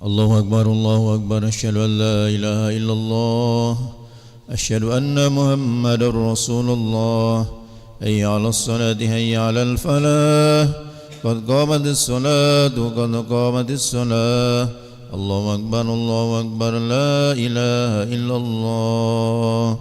الله أكبر الله أكبر أشهد أن لا إله إلا الله أشهد أن محمد رسول الله حي على الصلاة حي على الفلاح قد قامت الصلاة قد قامت الصلاة الله أكبر لا إله إلا الله.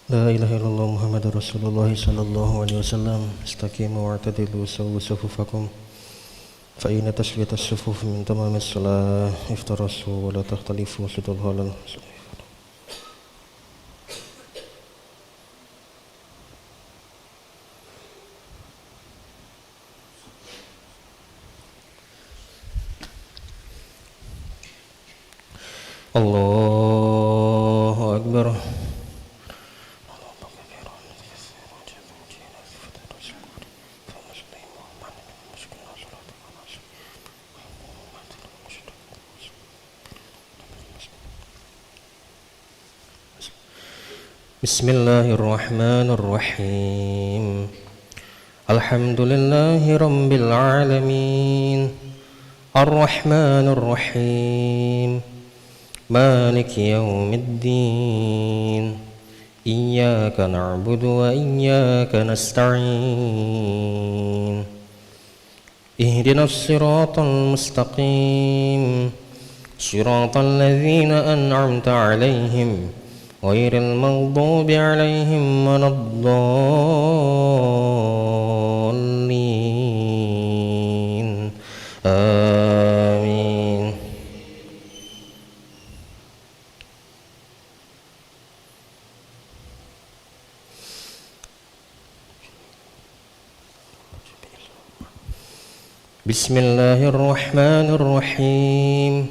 لا إله إلا الله محمد رسول الله صلى الله عليه وسلم استقيموا واعتدلوا سووا صفوفكم فإن تسوية الصفوف من تمام الصلاة افترسوا ولا تختلفوا صدوا الهلال. الله أكبر. بسم الله الرحمن الرحيم الحمد لله رب العالمين الرحمن الرحيم مالك يوم الدين إياك نعبد وإياك نستعين اهدنا الصراط المستقيم صراط الذين أنعمت عليهم غير المغضوب عليهم ولا الضالين آمين. بسم الله الرحمن الرحيم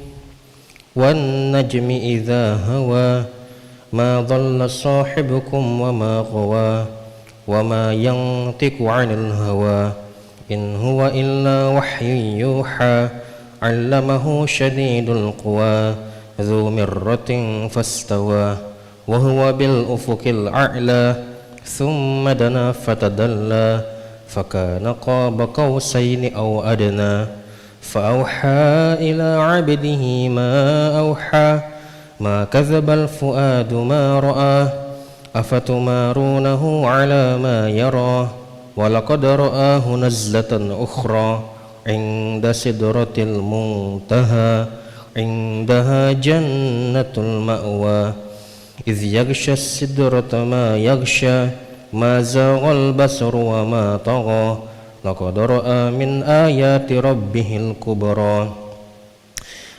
والنجم إذا هوى ما ضل صاحبكم وما غوى وما ينطق عن الهوى إن هو إلا وحي يوحى علمه شديد القوى ذو مرة فاستوى وهو بالأفق الأعلى ثم دنا فتدلى فكان قاب قوسين أو أدنى فأوحى إلى عبده ما أوحى ما كذب الفؤاد ما رأى أفتمارونه على ما يرى ولقد رآه نزلة أخرى عند سدرة المنتهى عندها جنة المأوى إذ يغشى السدرة ما يغشى ما زاغ البصر وما طغى لقد رأى من آيات ربه الكبرى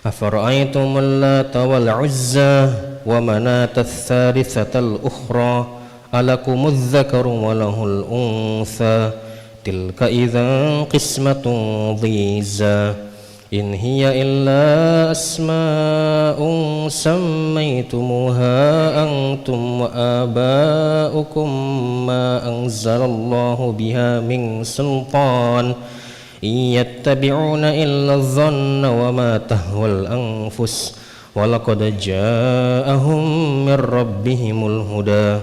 أفرأيتم اللات والعزى ومناة الثالثة الأخرى ألكم الذكر وله الأنثى تلك إذا قسمة ضيزى إن هي إلا أسماء سميتموها أنتم وآباؤكم ما أنزل الله بها من سلطان إن يتبعون إلا الظن وما تهوى الأنفس ولقد جاءهم من ربهم الهدى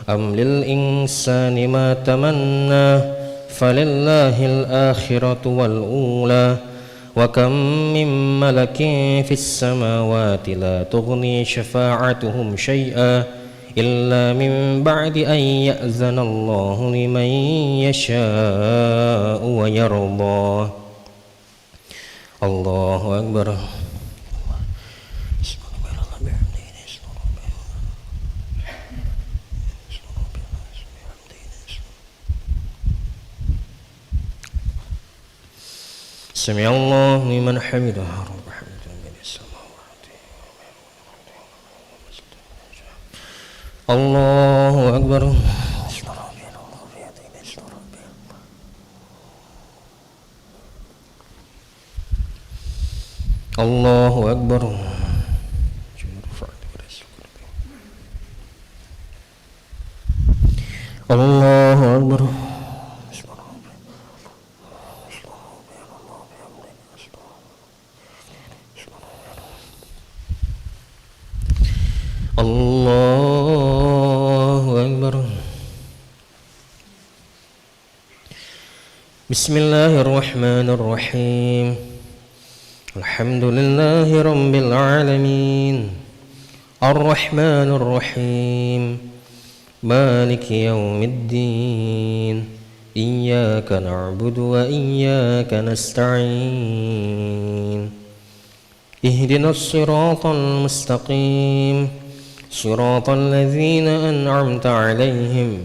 أم للإنسان ما تمنى فلله الآخرة والأولى وكم من ملك في السماوات لا تغني شفاعتهم شيئا إلا من بعد أن يأذن الله لمن يشاء ويرضى. الله أكبر. سمع الله لمن حمده. الله أكبر. الله أكبر. الله أكبر. الله أكبر. بسم الله الرحمن الرحيم. الحمد لله رب العالمين الرحمن الرحيم مالك يوم الدين إياك نعبد وإياك نستعين اهدنا الصراط المستقيم صراط الذين أنعمت عليهم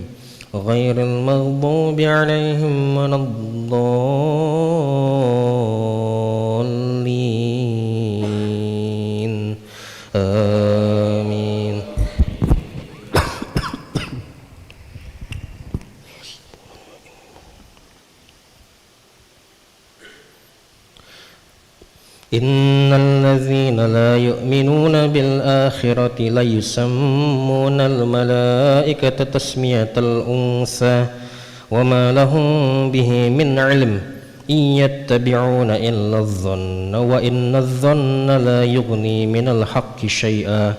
غير المغضوب عليهم ولا الضالين آمين. إن الذين لا يؤمنون بالآخرة ليسمون الملائكة تسمية الأنثى وما لهم به من علم إن يتبعون إلا الظن وإن الظن لا يغني من الحق شيئا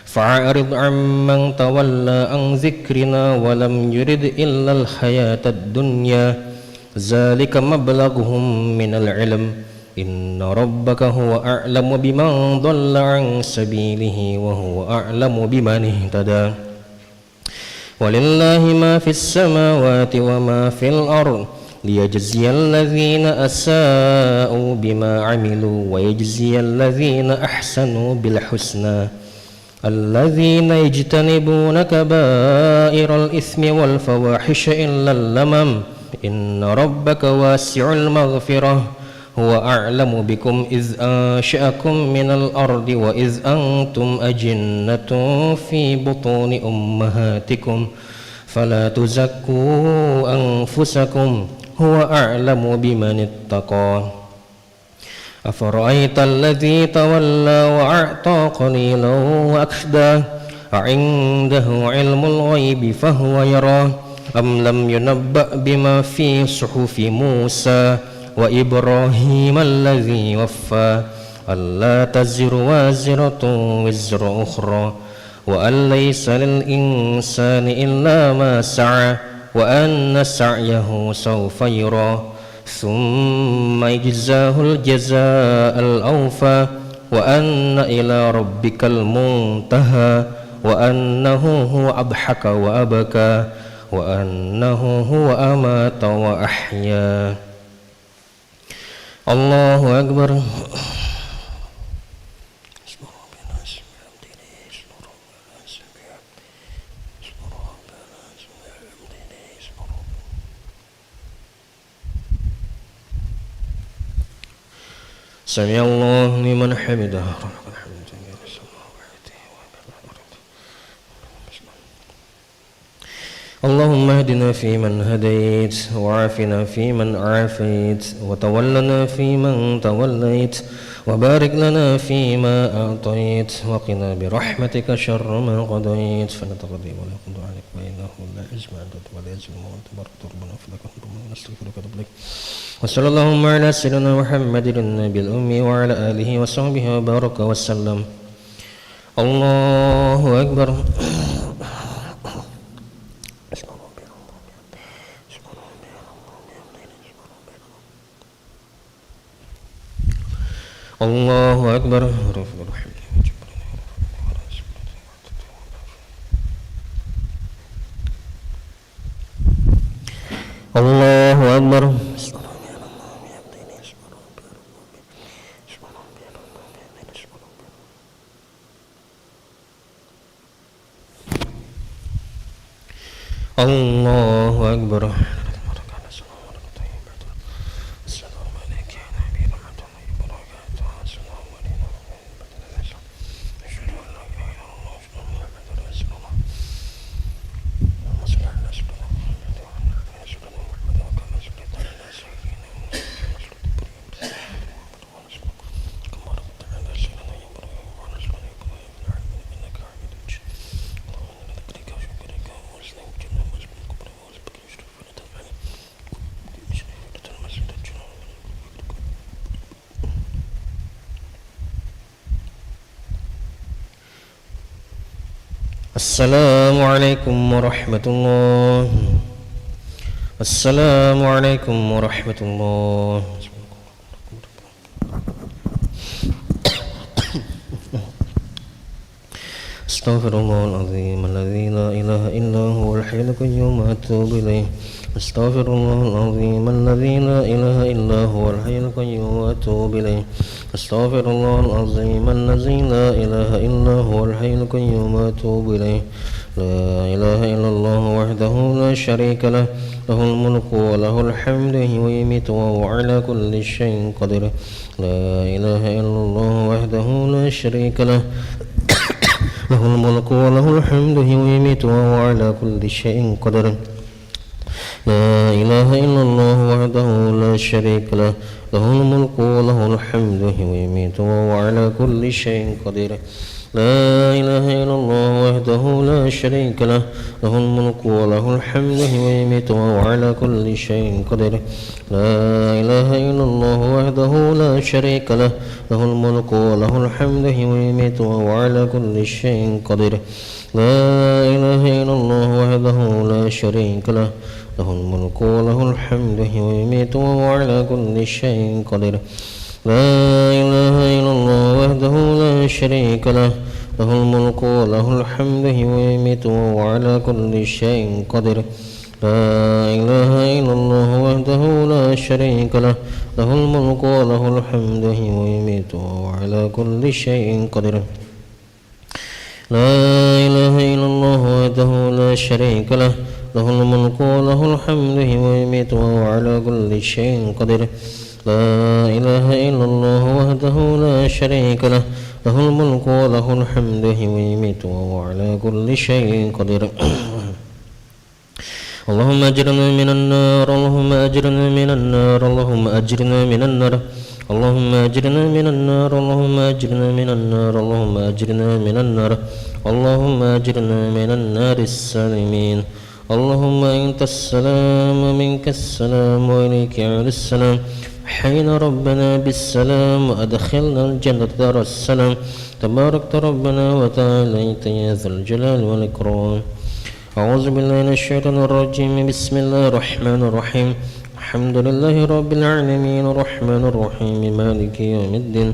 فأعرض عمن تولى عن ذكرنا ولم يرد إلا الحياة الدنيا ذلك مبلغهم من العلم إن ربك هو أعلم بمن ضل عن سبيله وهو أعلم بمن اهتدى ولله ما في السماوات وما في الأرض ليجزي الذين أساءوا بما عملوا ويجزي الذين أحسنوا بالحسنى الذين يجتنبون كبائر الإثم والفواحش إلا اللمم إن ربك واسع المغفرة هو أعلم بكم إذ أنشأكم من الأرض وإذ أنتم أجنة في بطون أمهاتكم فلا تزكوا أنفسكم هو أعلم بمن اتقى أفرأيت الذي تولى وأعطى قليلا وأكدى أعنده علم الغيب فهو يرى أم لم ينبأ بما في صحف موسى وإبراهيم الذي وفى ألا تزر وازرة وزر أخرى وأن ليس للإنسان إلا ما سعى وأن سعيه سوف يرى ثم يجزاه الجزاء الأوفى وأن إلى ربك المنتهى وأنه هو أضحك وأبكى وأنه هو أمات وأحيا. الله أكبر. سمع الله لمن حمده. اللهم اهدنا فيمن هديت وعافنا فيمن عافيت وتولنا فيمن توليت وبارك لنا فيما أعطيت وقنا برحمتك شر ما قضيت فلا تقضي ولا يقضى عليك وإنه لا عز ما أنت ولا يعز الموت تبارك ربنا فلك ربنا نستغفرك ونتوب وصلى اللهم على سيدنا محمد النبي الأمي وعلى آله وصحبه وبارك وسلم. الله أكبر. الله أكبر. الله أكبر. الله أكبر. Assalamualaikum warahmatullahi. Assalamualaikum warahmatullahi. Astaghfirullahaladzim alladzi la ilaha illa huwal hayyul qayyum wa atubu ilaih. Astaghfirullahaladzim alladzi la ilaha illa huwal hayyul qayyum wa atubu ilaih. Astaghfirullahaladzim alladzi la ilaha illa huwal hayyul qayyum wa atubu ilaih. La ilaha illallah wahdahu la syarika lah, lahul mulku wa lahul hamdu wa yumiitu wa huwa ala kulli syai'in qadir. La ilaha illallah wahdahu la syarika lah, lahul mulku wa lahul hamdu wa yumiitu wa huwa ala kulli syai'in qadir. La ilaha illallah wahdahu la syarika lah, lahul mulku wa lahul hamdu wa yumiitu wa huwa ala kulli syai'in qadir. La ilaha illallah wahdahu la syarika lah, lahul mulku wa lahul hamdu wa yumiitu wa huwa ala kulli syai'in qadir. La ilaha illallah wahdahu la syarika lah, lahul mulku wa lahul hamdu wa yumiitu wa huwa ala kulli syai'in qadir. La ilaha illallah wahdahu la syarika lah, lahul mulku wa lahul hamdu wa yumiitu wa huwa ala kulli syai'in qadir. La ilaha illallah wahdahu la syarika lah, lahul mulku wa lahul hamdu wa yumiitu wa huwa ala kulli syai'in qadir. La ilaha illallah wahdahu la syarika lah, lahul mulku wa lahul hamdu wa yumiitu wa huwa ala kulli syai'in qadir. La ilaha illallah wahdahu la syarika lah, lahul mulku wa lahul hamdu wa yumiitu wa huwa ala kulli syai'in qadir. La ilaha illallah wahdahu la syarika lah, lahul mulku wa lahul hamdu wa yumiitu wa huwa ala kulli syai'in qadir. Allahumma ajirna minan nar, Allahumma ajirna minan nar, Allahumma ajirna minan nar. Allahumma ajirna minan nar, Allahumma ajirna minan nar, Allahumma ajirna minan nar, Allahumma ajirna minan naris salimin. Allahumma antas salam wa minkas salam wa ilayka ya'udus salam. حينا ربنا بالسلام وأدخلنا الجنة دار السلام. تباركت ربنا وتعاليت يا ذا الجلال والإكرام. أعوذ بالله من الشيطان الرجيم. بسم الله الرحمن الرحيم. الحمد لله رب العالمين الرحمن الرحيم مالك يوم الدين.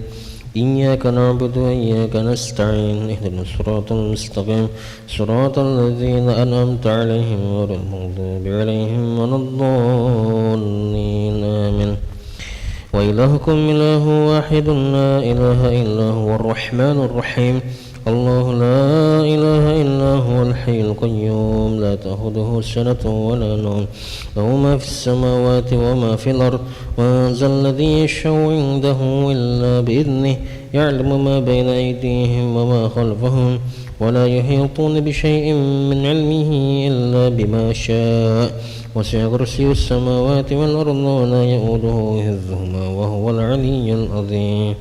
إياك نعبد وإياك نستعين. اهدنا الصراط المستقيم صراط الذين أنعمت عليهم غير المغضوب عليهم ولا الضالين آمين. وإلهكم إله واحد لا إله إلا هو الرحمن الرحيم. الله لا إله إلا هو الحي القيوم لا تأخذه سنة ولا نوم له ما في السماوات وما في الأرض. من ذا الذي يشفع عنده إلا بإذنه يعلم ما بين أيديهم وما خلفهم ولا يحيطون بشيء من علمه إلا بما شاء. وسع كرسيه السماوات والأرض ولا يؤوده حفظهما وهو العلي العظيم.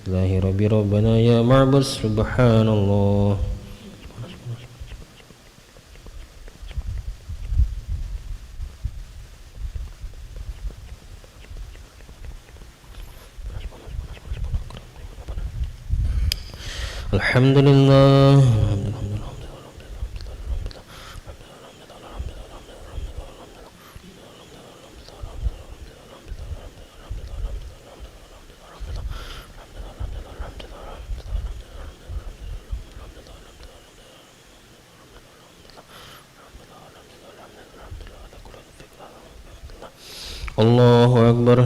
إلهي ربي ربنا يا معبد سبحان الله. الحمد لله. الله أكبر.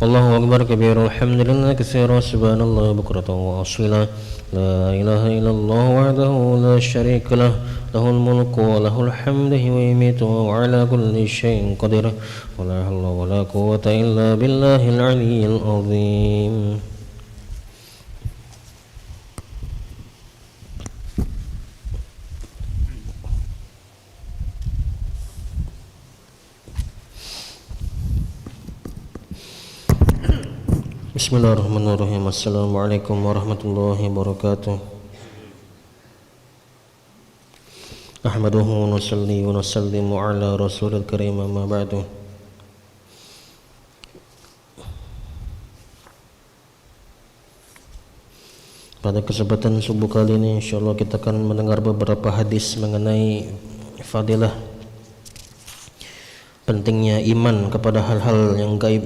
الله أكبر كبيرا الحمد لله كثيرا سبحان الله بكرة وأصيلا. لا إله إلا الله وحده لا شريك له له الملك وله الحمد ويميت وهو على كل شيء قدير. ولا حول ولا قوة إلا بالله العلي العظيم. Bismillahirrahmanirrahim. Assalamualaikum warahmatullahi wabarakatuh. nahmaduhu wa nusalli wa nusallimu ala rasulil karim amma ba'du. Pada kesempatan subuh kali ini insyaallah kita akan mendengar beberapa hadis mengenai fadilah pentingnya iman kepada hal-hal yang gaib.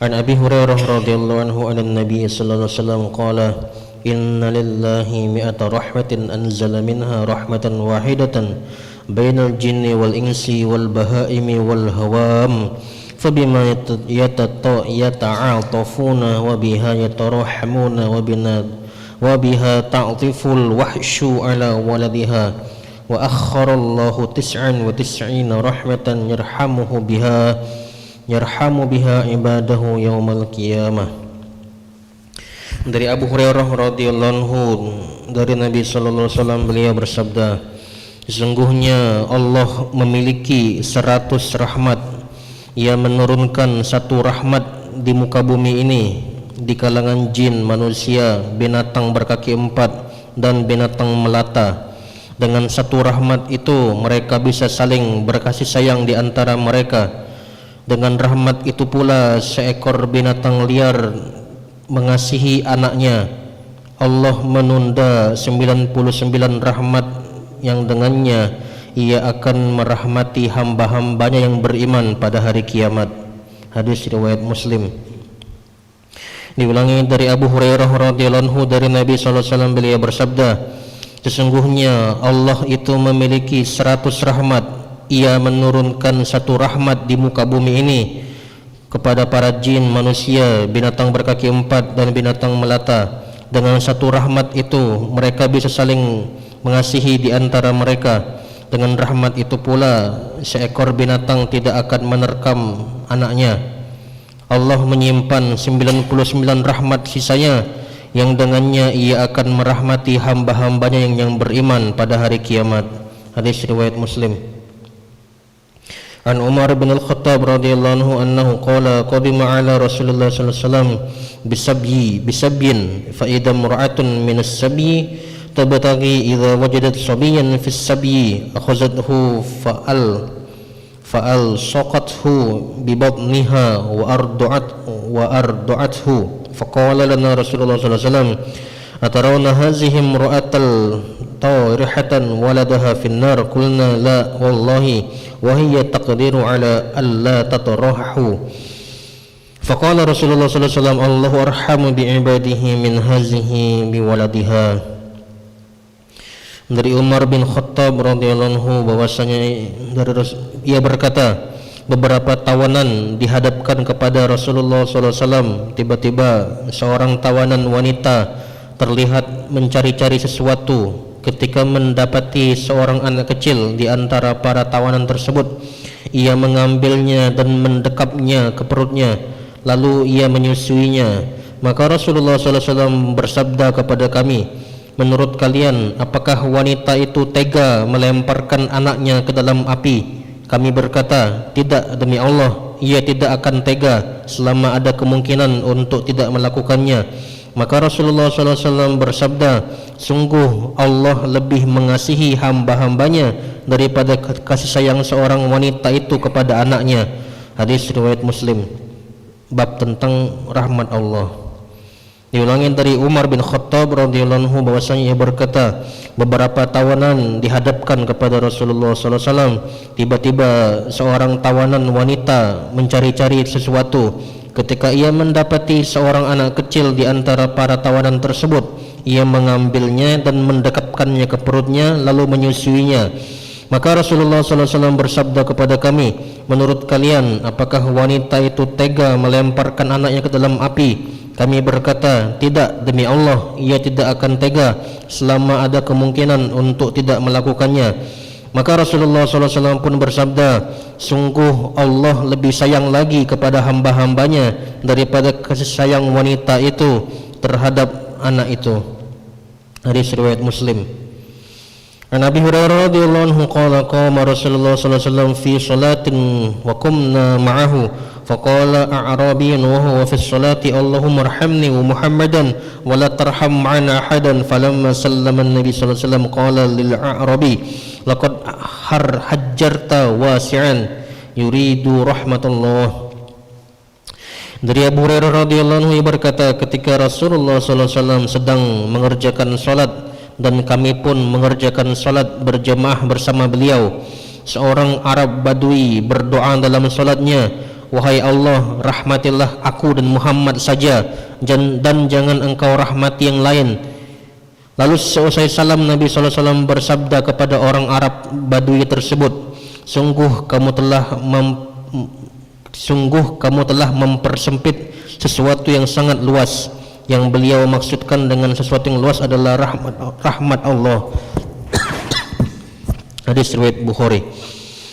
An Abi Hurairah radhiyallahu anhu anan Nabi sallallahu alaihi wasallam qala inna lillahi mi'ata rahmatin anzala minha rahmatan wahidatan bainal jinni wal insi wal bahaimi wal hawam fabima yata'atafuna wa biha yatarahhamuna wa biha ta'tiful wahshu ala waladiha wa akhkhara Allahu 99 rahmatan yarhamu biha ibadahu yaumal qiyamah. Dari Abu Hurairah radhiyallahu anhu dari Nabi sallallahu alaihi wasallam beliau bersabda, sesungguhnya Allah memiliki 100 rahmat. Ia menurunkan satu rahmat di muka bumi ini di kalangan jin, manusia, binatang berkaki 4 dan binatang melata. Dengan satu rahmat itu mereka bisa saling berkasih sayang di antara mereka. Dengan rahmat itu pula seekor binatang liar mengasihi anaknya. Allah menunda 99 rahmat yang dengannya ia akan merahmati hamba-hambanya yang beriman pada hari kiamat. Hadis riwayat Muslim. Diulangi dari Abu Hurairah radhiyallahu anhu dari Nabi sallallahu alaihi wasallam beliau bersabda, sesungguhnya Allah itu memiliki 100 rahmat. Ia menurunkan satu rahmat di muka bumi ini kepada para jin, manusia, binatang berkaki 4 dan binatang melata. Dengan satu rahmat itu mereka bisa saling mengasihi di antara mereka. Dengan rahmat itu pula seekor binatang tidak akan menerkam anaknya. Allah menyimpan 99 rahmat sisanya yang dengannya ia akan merahmati hamba-hambanya yang beriman pada hari kiamat. Hadis riwayat Muslim. An Umar bin Al-Khattab radhiyallahu anhu annahu qala qadima ala Rasulullah sallallahu alaihi wasallam bisabyin fa idza mur'atun min as-sabyi tabtaghi idza wajadat sabiyan fi as-sabyi akhazathu fa'al saqathu bi batniha wa ardu'athu faqala lana Rasulullah sallallahu alaihi wasallam atarawna hazihi imra'atal tawrihatan waladaha finnar qulna la wallahi wa hiya taqdiru ala alla tatarahu faqala Rasulullah sallallahu alaihi wasallam Allahu arhamu bi ibadihi min hazihi bi waladiha. Dari Umar bin Khattab radhiyallahu anhu bahwasanya ia berkata, beberapa tawanan dihadapkan kepada Rasulullah sallallahu alaihi wasallam. Tiba-tiba seorang tawanan wanita terlihat mencari-cari sesuatu. Ketika mendapati seorang anak kecil di antara para tawanan tersebut, ia mengambilnya dan mendekapnya ke perutnya, lalu ia menyusuinya. Maka Rasulullah SAW bersabda kepada kami, menurut kalian apakah wanita itu tega melemparkan anaknya ke dalam api? Kami berkata, tidak, demi Allah, ia tidak akan tega selama ada kemungkinan untuk tidak melakukannya. Maka Rasulullah SAW bersabda, sungguh Allah lebih mengasihi hamba-hambanya daripada kasih sayang seorang wanita itu kepada anaknya. Hadis riwayat Muslim. Bab tentang rahmat Allah. Diulangi dari Umar bin Khattab radhiyallahu anhu bahwasanya ia berkata, beberapa tawanan dihadapkan kepada Rasulullah SAW. Tiba-tiba seorang tawanan wanita mencari-cari sesuatu. Ketika ia mendapati seorang anak kecil di antara para tawanan tersebut, ia mengambilnya dan mendekapkannya ke perutnya lalu menyusuinya. Maka Rasulullah SAW bersabda kepada kami, menurut kalian apakah wanita itu tega melemparkan anaknya ke dalam api? Kami berkata, tidak, demi Allah, ia tidak akan tega selama ada kemungkinan untuk tidak melakukannya. Maka Rasulullah SAW pun bersabda, sungguh Allah lebih sayang lagi kepada hamba-hambanya daripada kasih sayang wanita itu terhadap anak itu. Hadis riwayat Muslim. An Abi Hurairah radhiyallahu anhu qala qama Rasulullah sallallahu alaihi wasallam fi salatin wa qumna ma'ahu faqala a'rabiyyun wa huwa fi salati Allahumma arhamni wa Muhammadan wa la tarham ma'ana ahadan falamma sallama an-nabi sallallahu alaihi wasallam qala lil a'rabi laqad hajjarta wasi'an yuridu rahmatullah. Dari Abu Hurairah radhiyallahu anhu berkata, ketika Rasulullah sallallahu alaihi wasallam sedang mengerjakan salat dan kami pun mengerjakan salat berjamaah bersama beliau, seorang Arab Badui berdoa dalam salatnya, wahai Allah, rahmatilah aku dan Muhammad saja dan jangan engkau rahmati yang lain. Lalu seusai salam Nabi sallallahu alaihi wasallam bersabda kepada orang Arab Badui tersebut, sungguh kamu telah mempersempit sesuatu yang sangat luas. Yang beliau maksudkan dengan sesuatu yang luas adalah rahmat Allah. Hadis riwayat Bukhari.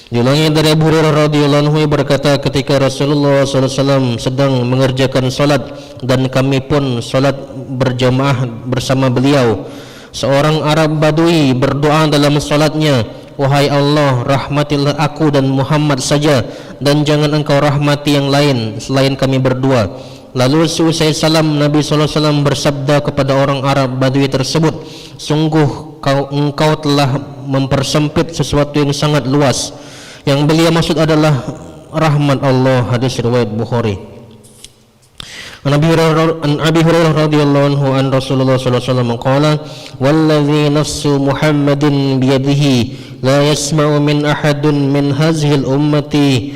Diulangi dari Abu Hurairah radhiyallahu anhu berkata, ketika Rasulullah sallallahu alaihi wasallam sedang mengerjakan salat dan kami pun salat berjamaah bersama beliau, seorang Arab Badui berdoa dalam salatnya, wahai Allah, rahmatilah aku dan Muhammad saja dan jangan engkau rahmati yang lain selain kami berdua. Lalu seusai salam Nabi sallallahu alaihi wasallam bersabda kepada orang Arab Badui tersebut, sungguh engkau telah mempersempit sesuatu yang sangat luas. Yang beliau maksud adalah rahmat Allah. Hadis riwayat Bukhari. An Abi Hurairah radhiyallahu anhu an Rasulullah sallallahu alaihi wasallam qala, "Wallazi nafsu Muhammadin biyadihi la yasma'u min ahadin min hadhihi al-ummati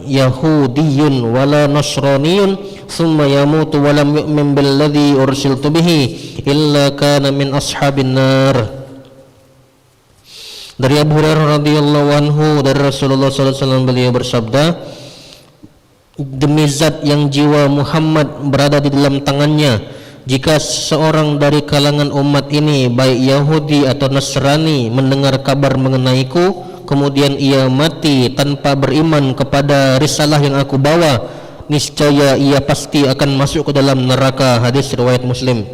yahudiyyun wala nasraniyyun thumma yamutu wa lam yu'min billadhi ursiltu bihi illa kana min ashabin nar." Dari Abu Hurairah radhiyallahu anhu dari Rasulullah sallallahu alaihi wasallam beliau bersabda, demi zat yang jiwa Muhammad berada di dalam tangannya, jika seorang dari kalangan umat ini baik Yahudi atau Nasrani mendengar kabar mengenaiku kemudian ia mati tanpa beriman kepada risalah yang aku bawa, niscaya ia pasti akan masuk ke dalam neraka. Hadis riwayat Muslim.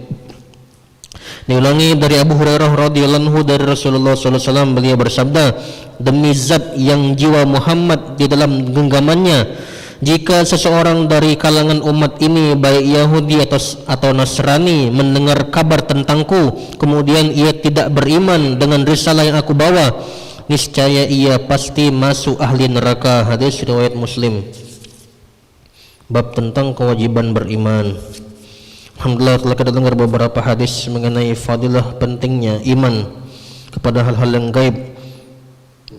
Diulangi dari Abu Hurairah radhiyallahu anhu dari Rasulullah sallallahu alaihi wasallam beliau bersabda, demi zat yang jiwa Muhammad di dalam genggamannya, jika seseorang dari kalangan umat ini baik Yahudi atau Nasrani mendengar kabar tentangku kemudian ia tidak beriman dengan risalah yang aku bawa, niscaya ia pasti masuk ahli neraka. Hadis riwayat Muslim. Bab tentang kewajiban beriman. Alhamdulillah telah kita dengar beberapa hadis mengenai fadilah pentingnya iman kepada hal-hal yang gaib.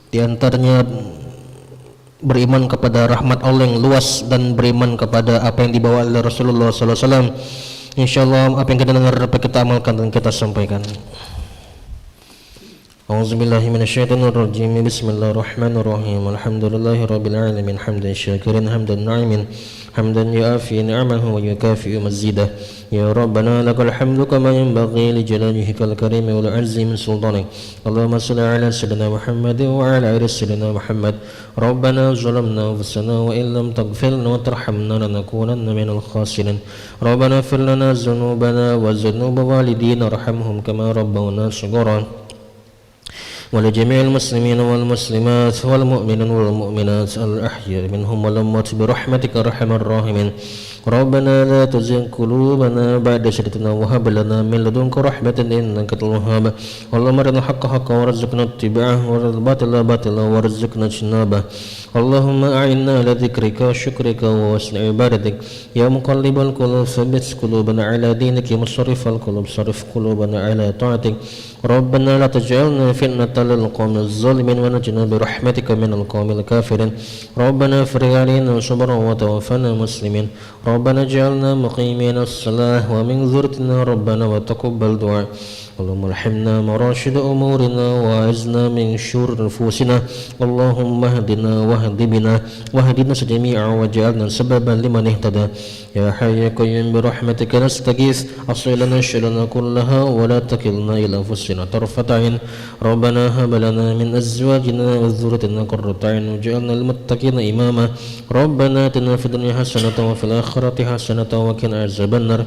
Di antaranya beriman kepada rahmat Allah yang luas dan beriman kepada apa yang dibawa oleh Rasulullah sallallahu alaihi wasallam. Insyaallah apa yang kita dengar dapat kita amalkan dan kita sampaikan. A'udzubillahi minasyaitonirrajim. Bismillahirrahmanirrahim. Alhamdulillahirabbil alamin hamdan syakirin hamdan na'imin hamdan yu'afi ni'amahu wa yukafi'u mazidah. Ya Rabbana lakal hamdu kama yanbaghi li jalalihikal karim wal 'azzi min sultanik. Allahumma shalli ala sayyidina Muhammad wa ala ali sayyidina Muhammad. Rabbana zalamna anfusana wa in lam taghfir lana wa tarhamna lanakunanna minal khasirin. Rabbana ighfir lana dhunubana wa dhunuba walidina warhamhum kama rabbawna shighara. ولجميع المسلمين والمسلمات والمؤمنين والمؤمنات الأحياء منهم والأموات برحمتك أرحم الراحمين. ربنا لا تزغ قلوبنا بعد إذ هديتنا وهب لنا من لدنك رحمة إنك أنت الوهاب. اللهم أرنا الحق حقا وارزقنا اتباعه وارنا الباطل باطلا وارزقنا اجتنابه. اللهم أعنا على ذكرك وشكرك وحسن عبادتك. يا مقلب القلوب ثبت قلوبنا على دينك. يا مصرف القلوب صرف قلوبنا على طاعتك. ربنا لا تجعلنا فتنة للقوم الظالمين ونجنا برحمتك من القوم الكافرين. ربنا افرغ علينا صبرا وتوفنا مسلمين. ربنا اجعلنا مقيمين الصلاة ومن ذريتنا ربنا وتقبل دعاء. اللهم ارحمنا مراشد أمورنا وأعذنا من شرور أنفسنا. اللهم اهدنا واهد بنا واهدنا جميعا واجعلنا سببا لمن اهتدى. يا حي يا قيوم برحمتك نستغيث أصلح لنا شرنا كلها ولا تكلنا إلى أنفسنا طرفة عين. ربنا هب لنا من أزواجنا وذريتنا قرة أعين واجعلنا للمتقين إماما. ربنا آتنا في الدنيا حسنة وفي الآخرة حسنة وقنا عذاب النار.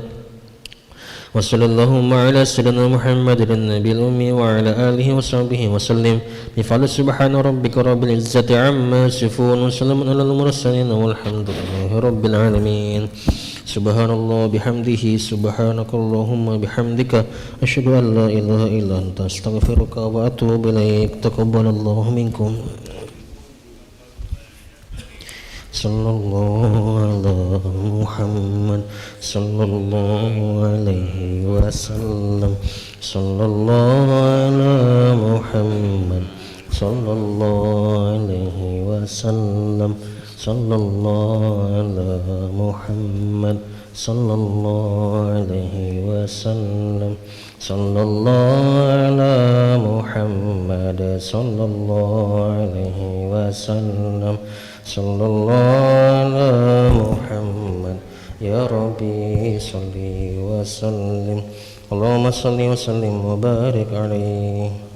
وصلى اللهم على سيدنا محمد النبي الأمي وعلى آله وصحبه وسلم بفضل سبحان ربك رب العزة عما يصفون وسلام على المرسلين والحمد لله رب العالمين. سبحان الله بحمده سبحانك اللهم بحمدك أشهد أن لا إله إلا أنت أستغفرك وأتوب إليك. تقبل الله منكم. صلى الله على محمد صلى الله عليه وسلم. صلى الله على محمد صلى الله عليه وسلم. صلى الله على محمد صلى الله عليه وسلم. صلى الله على محمد صلى الله عليه وسلم. صلى الله على محمد يا ربي صل وسلم. اللهم صل وسلم وبارك عليه.